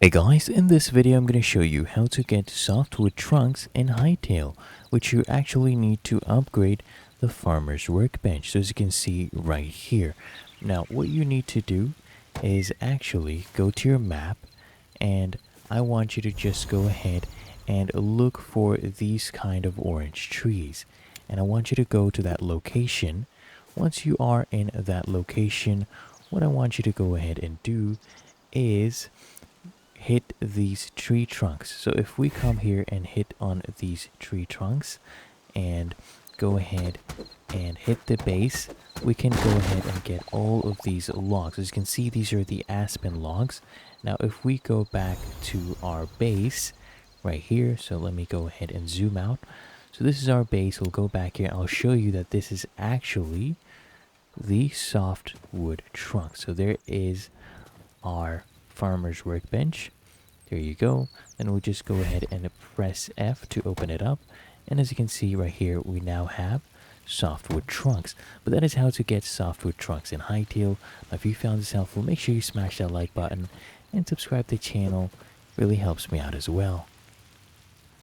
Hey guys, in this video I'm going to show you how to get softwood trunks in Hytale, which you actually need to upgrade the farmer's workbench. So as you can see right here. Now what you need to do is actually go to your map, and I want you to just go ahead and look for these kind of orange trees. And I want you to go to that location. Once you are in that location, what I want you to go ahead and do is hit these tree trunks. So if we come here and hit on these tree trunks and go ahead and hit the base, we can go ahead and get all of these logs. As you can see, these are the aspen logs. Now if we go back to our base right here, so let me go ahead and zoom out. So this is our base. We'll go back here. I'll show you that this is actually the softwood trunk. So there is our farmer's workbench. There you go. Then we'll just go ahead and press F to open it up. And as you can see right here, we now have softwood trunks. But that is how to get softwood trunks in Hytale. Now, if you found this helpful, make sure you smash that like button and subscribe to the channel. Really helps me out as well.